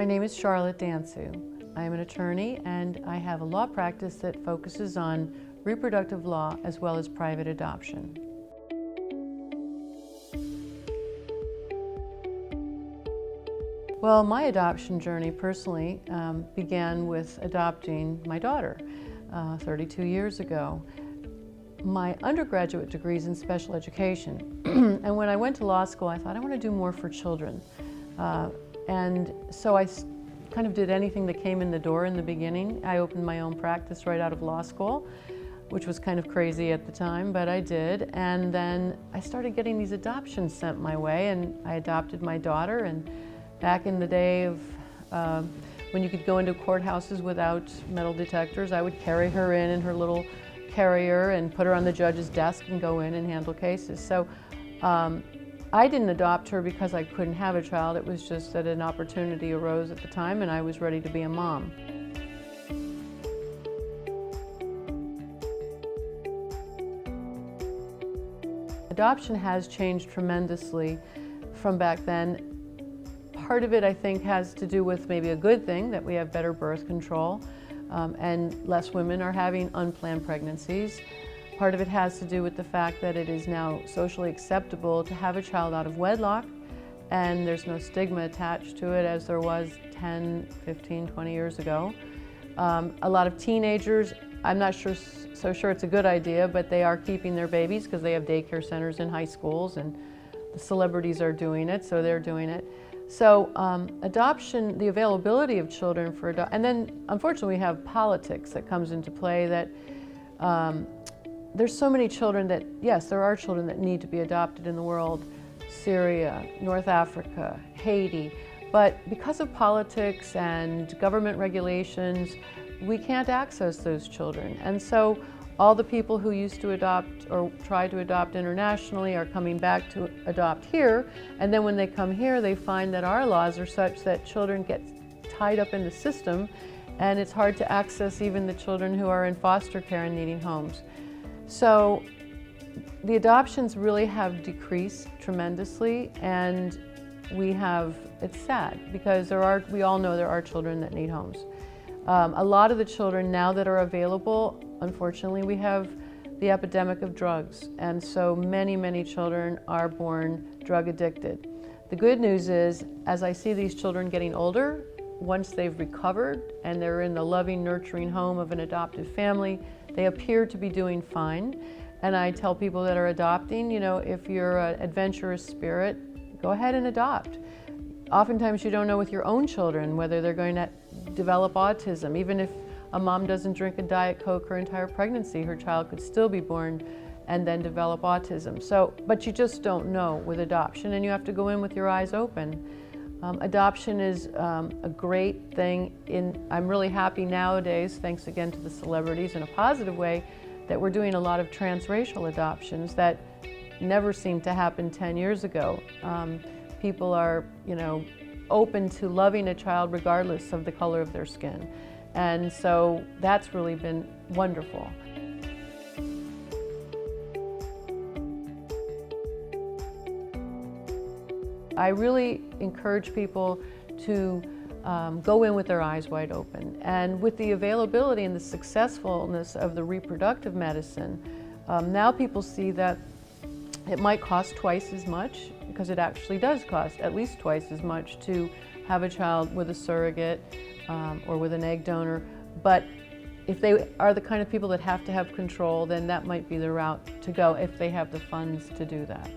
My name is Charlotte Danciu. I am an attorney and I have a law practice that focuses on reproductive law as well as private adoption. Well, my adoption journey personally began with adopting my daughter 32 years ago. My undergraduate degree is in special education, and when I went to law school I thought I want to do more for children. And so I kind of did anything that came in the door in the beginning. I opened my own practice right out of law school, which was kind of crazy at the time, but I did. And then I started getting these adoptions sent my way, and I adopted my daughter. And back in the day of when you could go into courthouses without metal detectors, I would carry her in her little carrier and put her on the judge's desk and go in and handle cases. So I didn't adopt her because I couldn't have a child. It was just that an opportunity arose at the time and I was ready to be a mom. Adoption has changed tremendously from back then. Part of it, I think, has to do with maybe a good thing, that we have better birth control and less women are having unplanned pregnancies. Part of it has to do with the fact that it is now socially acceptable to have a child out of wedlock, and there's no stigma attached to it as there was 10, 15, 20 years ago. A lot of teenagers, I'm not so sure it's a good idea, but they are keeping their babies because they have daycare centers in high schools and the celebrities are doing it, so they're doing it. So adoption, the availability of children for adoption, and then unfortunately we have politics that comes into play, that there's so many children that, yes, there are children that need to be adopted in the world, Syria, North Africa, Haiti, but because of politics and government regulations, we can't access those children. And so all the people who used to adopt or try to adopt internationally are coming back to adopt here, and then when they come here they find that our laws are such that children get tied up in the system and it's hard to access even the children who are in foster care and needing homes. So the adoptions really have decreased tremendously, and it's sad because we all know there are children that need homes. A lot of the children now that are available, unfortunately, we have the epidemic of drugs, and so many children are born drug addicted. The good news is, as I see these children getting older, once they've recovered and they're in the loving, nurturing home of an adoptive family, they appear to be doing fine. And I tell people that are adopting, if you're an adventurous spirit, go ahead and adopt. Oftentimes you don't know with your own children whether they're going to develop autism. Even if a mom doesn't drink a Diet Coke her entire pregnancy, her child could still be born and then develop autism. But you just don't know with adoption, and you have to go in with your eyes open. Adoption is a great thing. I'm really happy nowadays, thanks again to the celebrities in a positive way, that we're doing a lot of transracial adoptions that never seemed to happen 10 years ago. People are, open to loving a child regardless of the color of their skin. And so that's really been wonderful. I really encourage people to go in with their eyes wide open. And with the availability and the successfulness of the reproductive medicine, now people see that it might cost twice as much, because it actually does cost at least twice as much to have a child with a surrogate or with an egg donor. But if they are the kind of people that have to have control, then that might be the route to go if they have the funds to do that.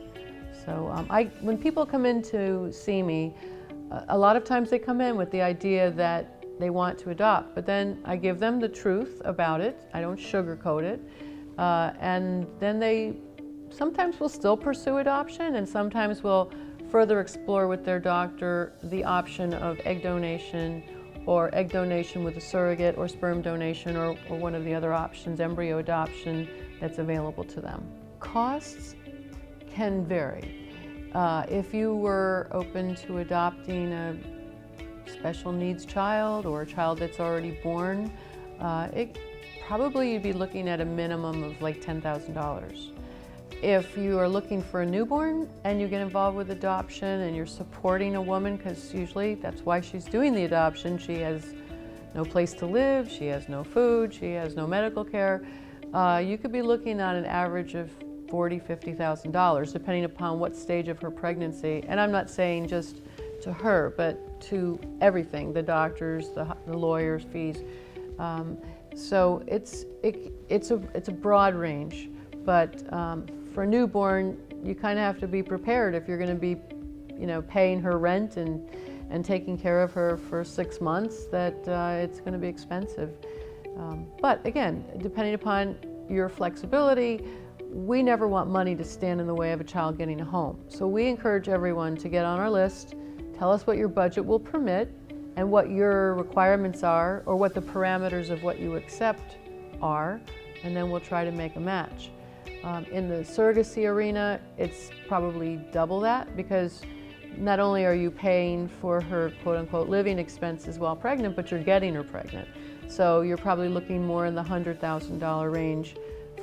So when people come in to see me, a lot of times they come in with the idea that they want to adopt, but then I give them the truth about it. I don't sugarcoat it. And then they sometimes will still pursue adoption, and sometimes will further explore with their doctor the option of egg donation, or egg donation with a surrogate, or sperm donation, or one of the other options, embryo adoption, that's available to them. Costs can vary. If you were open to adopting a special needs child or a child that's already born, probably you'd be looking at a minimum of like $10,000. If you are looking for a newborn and you get involved with adoption and you're supporting a woman, because usually that's why she's doing the adoption, she has no place to live, she has no food, she has no medical care, you could be looking at an average of $40,000, $50,000, depending upon what stage of her pregnancy. And I'm not saying just to her, but to everything, the doctors, the lawyers' fees. So it's a broad range, but for a newborn, you kind of have to be prepared if you're going to be, paying her rent and taking care of her for 6 months, that it's going to be expensive. But again, depending upon your flexibility, we never want money to stand in the way of a child getting a home. So we encourage everyone to get on our list, tell us what your budget will permit and what your requirements are, or what the parameters of what you accept are, and then we'll try to make a match. In the surrogacy arena, it's probably double that, because not only are you paying for her quote-unquote living expenses while pregnant, but you're getting her pregnant. So you're probably looking more in the $100,000 range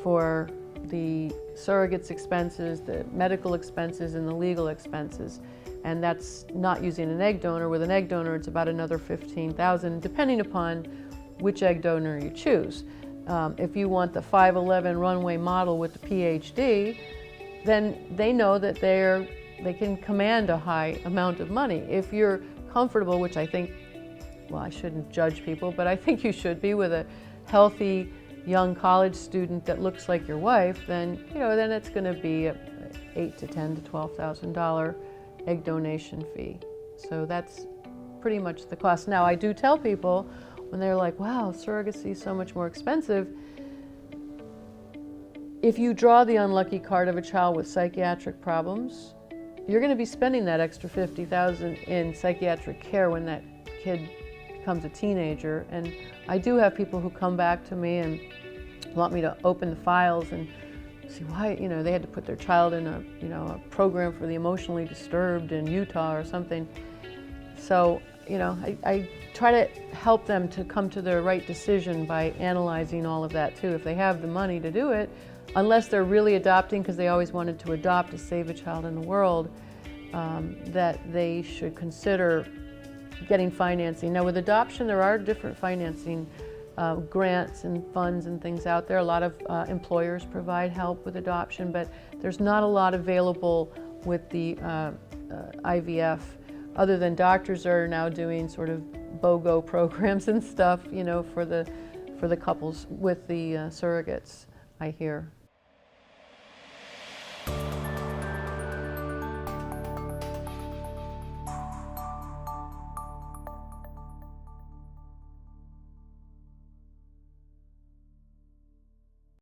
for the surrogate's expenses, the medical expenses, and the legal expenses. And that's not using an egg donor. With an egg donor, it's about another $15,000, depending upon which egg donor you choose. If you want the 5'11" runway model with the PhD, then they know that they can command a high amount of money. If you're comfortable, which I think, well, I shouldn't judge people, but I think you should be, with a healthy young college student that looks like your wife, then then it's going to be a $8,000 to $10,000 to $12,000 egg donation fee. So that's pretty much the cost. Now, I do tell people when they're like, wow, surrogacy is so much more expensive. If you draw the unlucky card of a child with psychiatric problems, you're going to be spending that extra $50,000 in psychiatric care when that kid becomes a teenager. And I do have people who come back to me and want me to open the files and see why, they had to put their child in a program for the emotionally disturbed in Utah or something. So, I try to help them to come to their right decision by analyzing all of that too. If they have the money to do it, unless they're really adopting because they always wanted to adopt to save a child in the world, that they should consider getting financing. Now, with adoption, there are different financing grants and funds and things out there. A lot of employers provide help with adoption, but there's not a lot available with the IVF, other than doctors are now doing sort of BOGO programs and stuff, for the couples with the surrogates, I hear.